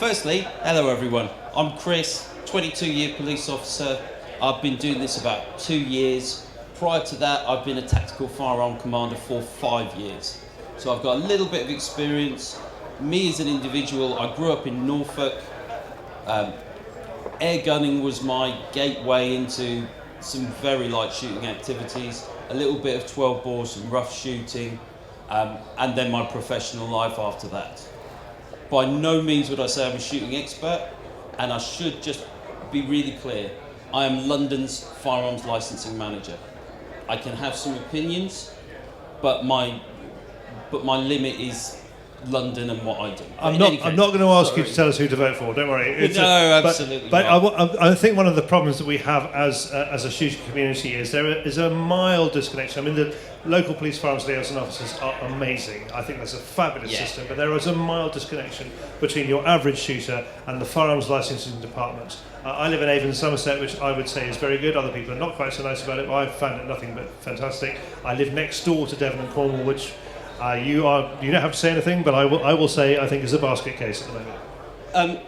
Firstly, hello everyone. I'm Chris, 22-year police officer. I've been doing this about 2 years. Prior to that, I've been a tactical firearm commander for 5 years. So I've got a little bit of experience. Me as an individual, I grew up in Norfolk. Air gunning was my gateway into some very light shooting activities, a little bit of 12 bore, some rough shooting, and then my professional life after that. By no means would I say I'm a shooting expert, and I should just be really clear. I am London's firearms licensing manager. I can have some opinions, but my limit is London and what I do. I'm not going to ask you to tell us who to vote for. Don't worry. Absolutely. But I think one of the problems that we have as a shooting community is there is a mild disconnection. I mean, the local police firearms liaison officers are amazing. I think that's a fabulous system. But there is a mild disconnection between your average shooter and the firearms licensing department. I live in Avon, Somerset, which I would say is very good. Other people are not quite so nice about it, but I've found it nothing but fantastic. I live next door to Devon and Cornwall, which you don't have to say anything, but I will say I think is a basket case at the moment.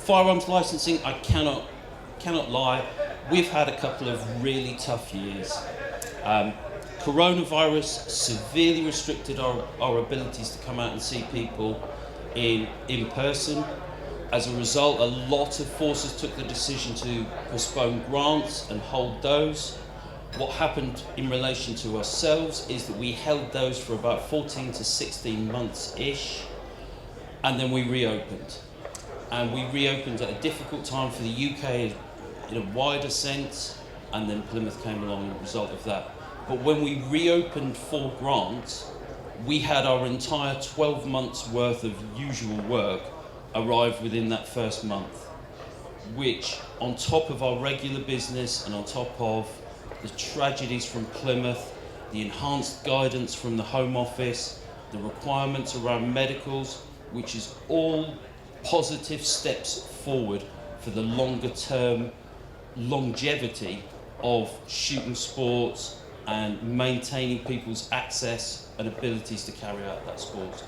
Firearms licensing, I cannot lie. We've had a couple of really tough years. Coronavirus severely restricted our abilities to come out and see people in person. As a result, a lot of forces took the decision to postpone grants and hold those. What happened in relation to ourselves is that we held those for about 14 to 16 months-ish, and then we reopened. And we reopened at a difficult time for the UK in a wider sense, and then Plymouth came along as a result of that. But when we reopened for grants, we had our entire 12 months worth of usual work arrive within that first month, which on top of our regular business and on top of the tragedies from Plymouth, the enhanced guidance from the Home Office, the requirements around medicals, which is all positive steps forward for the longer term longevity of shooting sports and maintaining people's access and abilities to carry out that sport.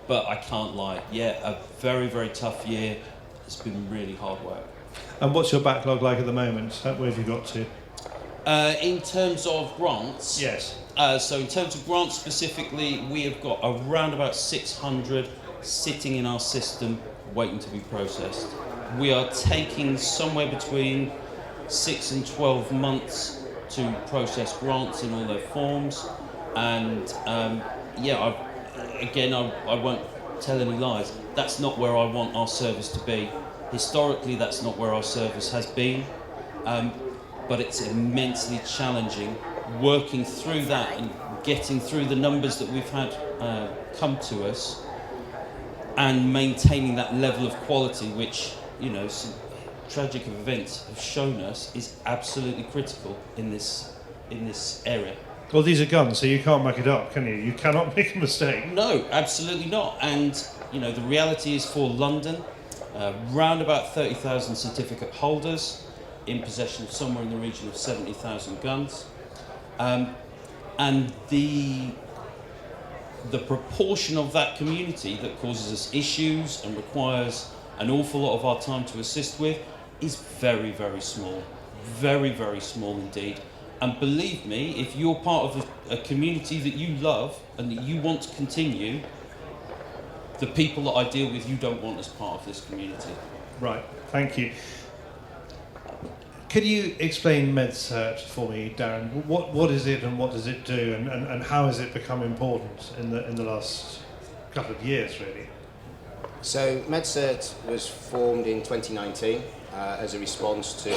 But I can't lie, a very, very tough year. It's been really hard work. And what's your backlog like at the moment? Where have you got to? In terms of grants? Yes. So in terms of grants specifically, we have got around about 600 sitting in our system waiting to be processed. We are taking somewhere between 6 and 12 months to process grants in all their forms. And I won't tell any lies. That's not where I want our service to be. Historically, that's not where our service has been. But it's immensely challenging working through that and getting through the numbers that we've had come to us and maintaining that level of quality, which, some tragic events have shown us is absolutely critical in this area. Well, these are guns, so you can't muck it up, can you? You cannot make a mistake. No, absolutely not. And, the reality is for London, round about 30,000 certificate holders in possession of somewhere in the region of 70,000 guns. And the proportion of that community that causes us issues and requires an awful lot of our time to assist with is very, very small. Very, very small indeed. And believe me, if you're part of a community that you love and that you want to continue, the people that I deal with you don't want as part of this community. Right, thank you. Could you explain Medcert for me, Daryn? What is it and what does it do, and how has it become important in the last couple of years, really? So Medcert was formed in 2019 as a response to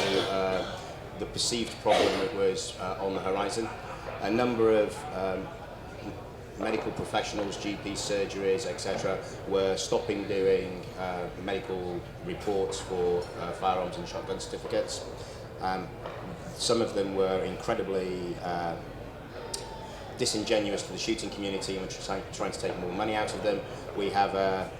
the perceived problem that was on the horizon. A number of medical professionals, GP surgeries, etc., were stopping doing medical reports for firearms and shotgun certificates. Some of them were incredibly disingenuous to the shooting community and were trying to take more money out of them. We have a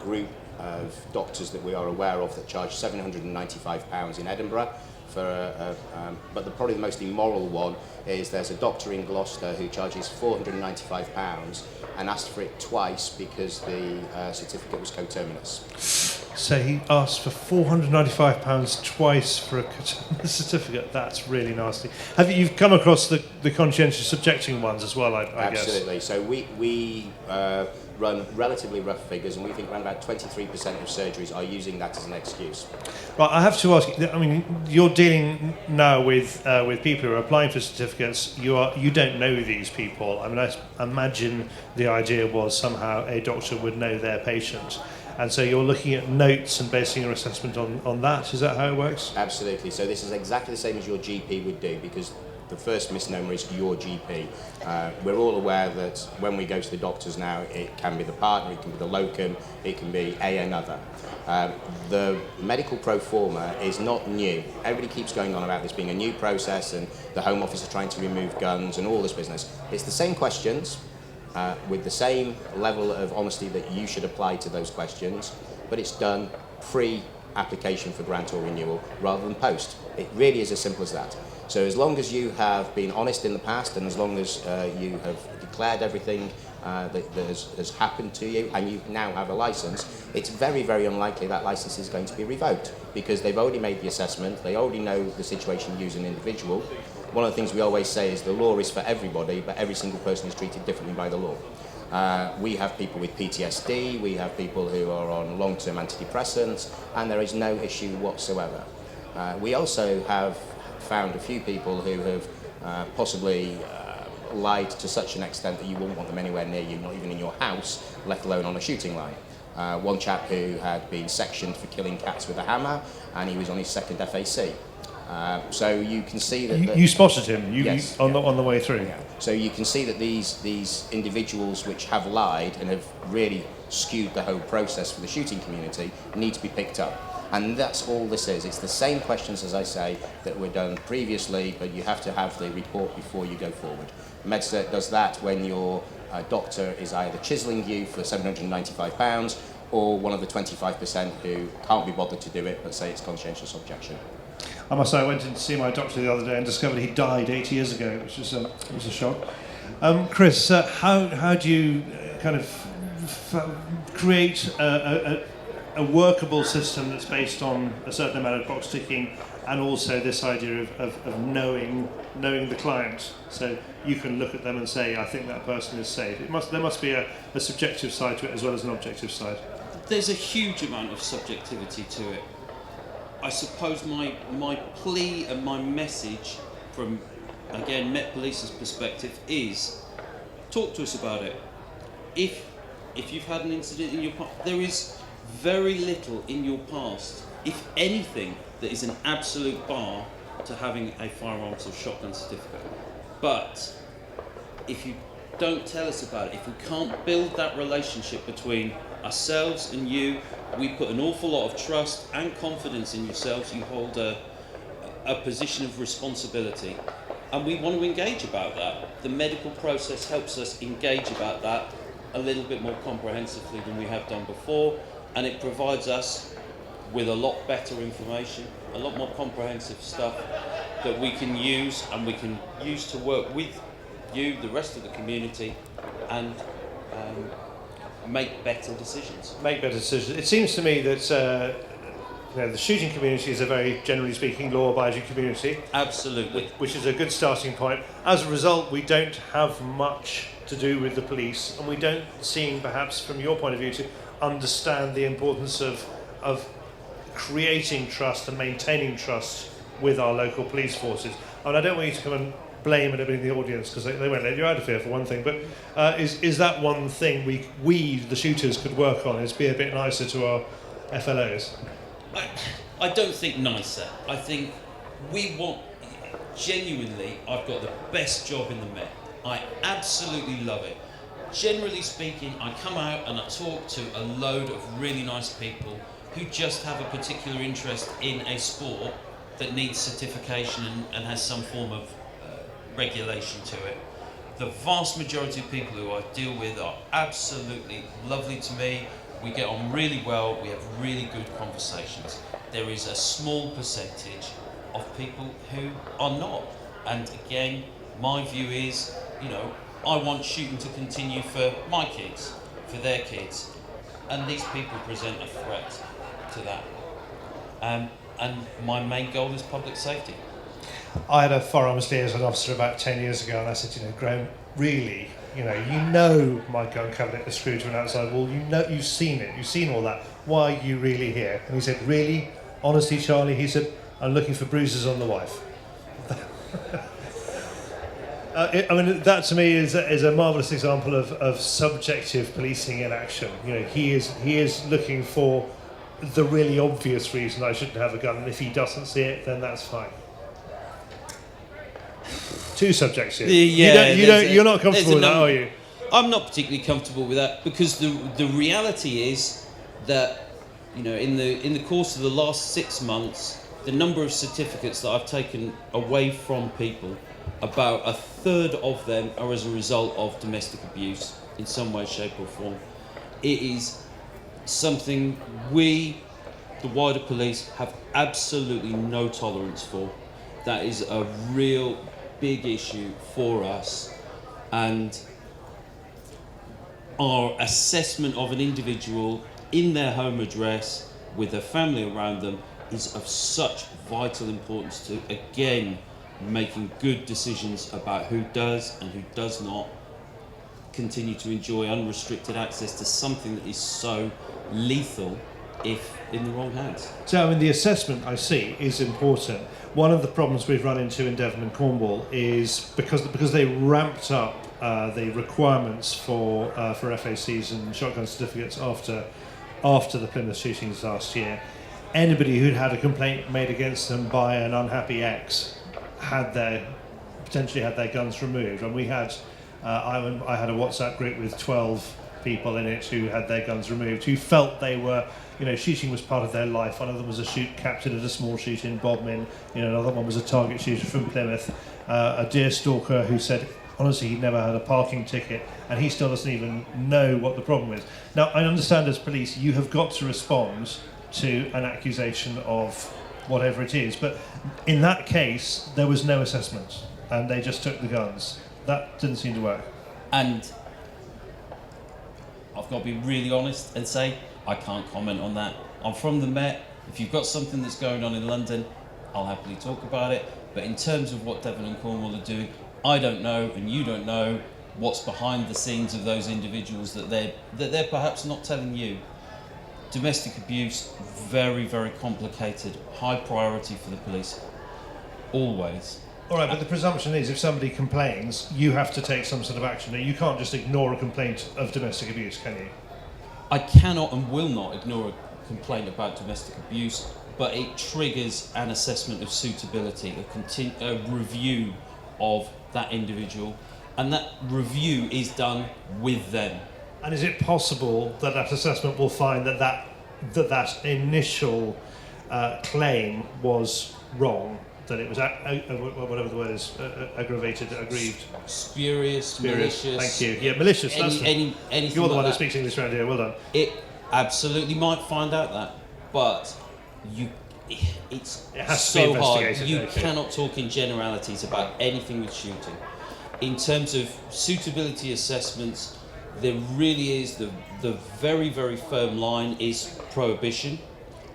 group of doctors that we are aware of that charge £795 in Edinburgh but probably the most immoral one is there's a doctor in Gloucester who charges £495 and asked for it twice because the certificate was coterminous. So he asked for £495 twice for a certificate. That's really nasty. You've come across the conscientious objecting ones as well, I guess? Absolutely. So we run relatively rough figures, and we think around about 23% of surgeries are using that as an excuse. Right, I have to ask you, I mean, you're dealing now with people who are applying for certificates. You don't know these people. I mean, I imagine the idea was somehow a doctor would know their patient. And so you're looking at notes and basing your assessment on that. Is that how it works? Absolutely. So this is exactly the same as your GP would do, because the first misnomer is your GP. We're all aware that when we go to the doctors now, it can be the partner, it can be the locum, it can be another. The medical pro forma is not new. Everybody keeps going on about this being a new process, and the Home Office are trying to remove guns and all this business. It's the same questions, with the same level of honesty that you should apply to those questions, but it's done pre-application for grant or renewal rather than post. It really is as simple as that. So as long as you have been honest in the past, and as long as you have declared everything that has happened to you, and you now have a licence, it's very, very unlikely that licence is going to be revoked, because they've already made the assessment, they already know the situation you as an individual. One of the things we always say is the law is for everybody, but every single person is treated differently by the law. We have people with PTSD, we have people who are on long-term antidepressants, and there is no issue whatsoever. We also have found a few people who have possibly lied to such an extent that you wouldn't want them anywhere near you, not even in your house, let alone on a shooting line. One chap who had been sectioned for killing cats with a hammer, and he was on his second FAC. So you can see that... You spotted him Yes, on the way through? Yeah. So you can see that these individuals which have lied and have really skewed the whole process for the shooting community need to be picked up. And that's all this is. It's the same questions, as I say, that were done previously, but you have to have the report before you go forward. Medcert does that when your doctor is either chiselling you for £795 or one of the 25% who can't be bothered to do it but say it's conscientious objection. I must say, I went in to see my doctor the other day and discovered he died 8 years ago, which was a shock. Chris, how do you kind of create a workable system that's based on a certain amount of box ticking, and also this idea of knowing the client, so you can look at them and say, I think that person is safe? There must be a subjective side to it as well as an objective side. There's a huge amount of subjectivity to it. I suppose my plea and my message from, again, Met Police's perspective is, talk to us about it. If you've had an incident in your past, there is very little in your past, if anything, that is an absolute bar to having a firearms or shotgun certificate. But if you don't tell us about it, if we can't build that relationship between ourselves and you, we put an awful lot of trust and confidence in yourselves. You hold a position of responsibility, and we want to engage about that. The medical process helps us engage about that a little bit more comprehensively than we have done before, and it provides us with a lot better information, a lot more comprehensive stuff that we can use, and we can use to work with you, the rest of the community, and make better decisions. It seems to me that the shooting community is a very, generally speaking, law-abiding community. Absolutely. Which is a good starting point. As a result, we don't have much to do with the police, and we don't seem, perhaps from your point of view, to understand the importance of creating trust and maintaining trust with our local police forces. And I don't want you to come and blame anybody in the audience, because they won't let you out of here, for one thing, but is that one thing we the shooters could work on, is be a bit nicer to our FLOs? I don't think nicer. I think we want, genuinely, I've got the best job in the Met. I absolutely love it. Generally speaking, I come out and I talk to a load of really nice people who just have a particular interest in a sport that needs certification and has some form of regulation to it. The vast majority of people who I deal with are absolutely lovely to me. We get on really well, we have really good conversations. There is a small percentage of people who are not. And again, my view is, I want shooting to continue for my kids, for their kids. And these people present a threat to that. And my main goal is public safety. I had a firearms liaison officer about 10 years ago, and I said, Graham, really, you know my gun cabinet is screwed to an outside wall. You've seen it. You've seen all that. Why are you really here? And he said, really? Honestly, Charlie, he said, I'm looking for bruises on the wife. That to me is a marvellous example of subjective policing in action. He is looking for the really obvious reason I shouldn't have a gun, and if he doesn't see it, then that's fine. Too subjective. You're not comfortable with that, are you? I'm not particularly comfortable with that, because the reality is that in the course of the last 6 months, the number of certificates that I've taken away from people, about a third of them are as a result of domestic abuse in some way, shape or form. It is something we, the wider police, have absolutely no tolerance for. That is a real big issue for us, and our assessment of an individual in their home address with their family around them is of such vital importance to, again, making good decisions about who does and who does not continue to enjoy unrestricted access to something that is so lethal if in the wrong hands. So, the assessment I see is important. One of the problems we've run into in Devon and Cornwall is because they ramped up the requirements for FACs and shotgun certificates after the Plymouth shootings last year. Anybody who'd had a complaint made against them by an unhappy ex potentially had their guns removed. And we had I had a WhatsApp group with 12 people in it who had their guns removed, who felt they were, shooting was part of their life. One of them was a shoot captain at a small shoot in Bodmin. Another one was a target shooter from Plymouth. A deer stalker who said, honestly, he'd never had a parking ticket, and he still doesn't even know what the problem is. Now, I understand as police, you have got to respond to an accusation of whatever it is, but in that case, there was no assessment, and they just took the guns. That didn't seem to work. And I've got to be really honest and say, I can't comment on that. I'm from the Met. If you've got something that's going on in London, I'll happily talk about it. But in terms of what Devon and Cornwall are doing, I don't know, and you don't know what's behind the scenes of those individuals that they're perhaps not telling you. Domestic abuse, very, very complicated, high priority for the police, always. All right, but the presumption is if somebody complains, you have to take some sort of action. You can't just ignore a complaint of domestic abuse, can you? I cannot and will not ignore a complaint about domestic abuse, but it triggers an assessment of suitability, a review of that individual, and that review is done with them. And is it possible that that assessment will find that initial claim was wrong, that it was whatever the word is, aggravated, aggrieved, spurious, malicious? Thank you. Yeah, malicious. Anything you're the one like that speaks English around here. Well done. It absolutely might find out that, but it's it has so to be hard. investigated. You cannot talk in generalities about anything with shooting. In terms of suitability assessments, there really is the very, very firm line is prohibition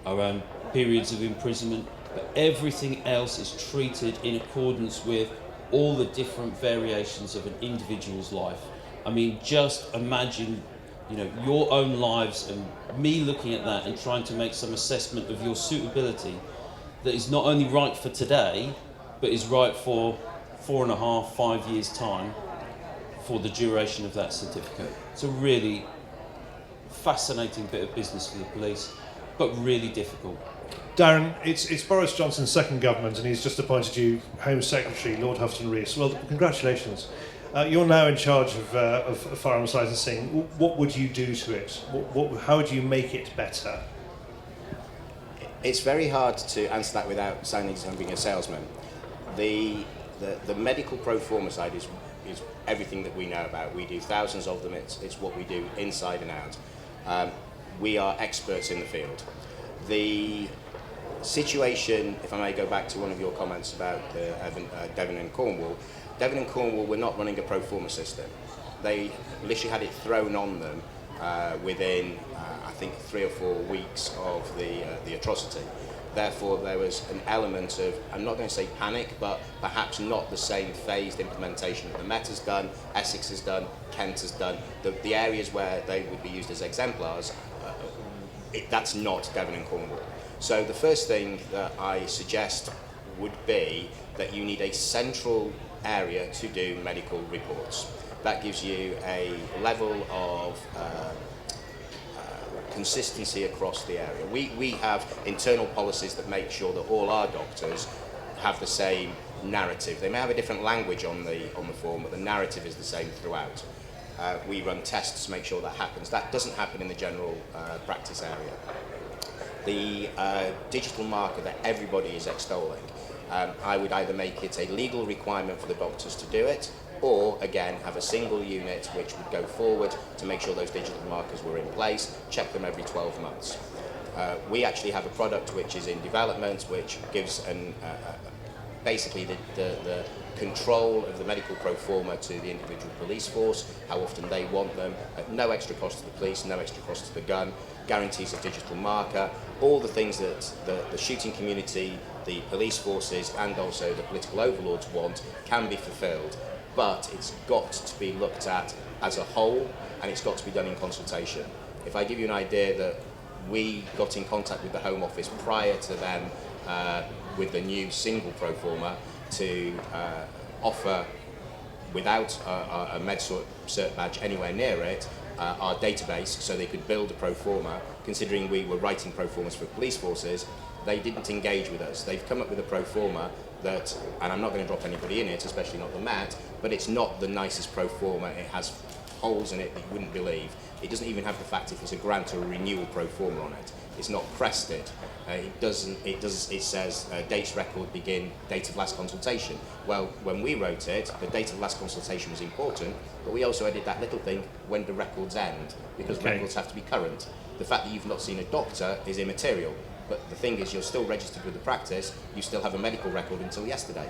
around periods of imprisonment, but everything else is treated in accordance with all the different variations of an individual's life. I mean, just imagine, your own lives and me looking at that and trying to make some assessment of your suitability that is not only right for today, but is right for 4.5, 5 years' time for the duration of that certificate. It's a really fascinating bit of business for the police, but really difficult. Daryn, it's Boris Johnson's second government, and he's just appointed you Home Secretary, Lord Hufton-Rees. Well, congratulations. You're now in charge of firearms licensing. What would you do to it? How would you make it better? It's very hard to answer that without sounding as if I'm being a salesman. The medical pro forma side is everything that we know about. We do thousands of them. It's what we do inside and out. We are experts in the field. The situation, if I may go back to one of your comments about Devon and Cornwall, Devon and Cornwall were not running a pro forma system. They literally had it thrown on them within, I think, 3 or 4 weeks of the atrocity. Therefore, there was an element of, I'm not going to say panic, but perhaps not the same phased implementation that the Met has done, Essex has done, Kent has done. The areas where they would be used as exemplars, that's not Devon and Cornwall. So the first thing that I suggest would be that you need a central area to do medical reports. That gives you a level of consistency across the area. We have internal policies that make sure that all our doctors have the same narrative. They may have a different language on the form, but the narrative is the same throughout. We run tests to make sure that happens. That doesn't happen in the general practice area. The digital marker that everybody is extolling, I would either make it a legal requirement for the doctors to do it, or again have a single unit which would go forward to make sure those digital markers were in place, check them every 12 months. We actually have a product which is in development which gives basically the control of the medical pro forma to the individual police force, how often they want them, at no extra cost to the police, no extra cost to the gun, guarantees a digital marker, all the things that the shooting community, the police forces and also the political overlords want can be fulfilled. But it's got to be looked at as a whole, and it's got to be done in consultation. If I give you an idea that we got in contact with the Home Office prior to them with the new single pro forma to offer, without a Medcert badge anywhere near it, our database so they could build a pro forma, considering we were writing pro formas for police forces, they didn't engage with us. They've come up with a pro forma that, and I'm not going to drop anybody in it, especially not the Met, but it's not the nicest pro forma. It has holes in it that you wouldn't believe. It doesn't even have the fact if it's a grant or a renewal pro forma on it. It's not crested. It says dates record begin, date of last consultation. Well, when we wrote it, the date of last consultation was important, but we also added that little thing, when do records end? Because records have to be current. The fact that you've not seen a doctor is immaterial. But the thing is, you're still registered with the practice, you still have a medical record until yesterday.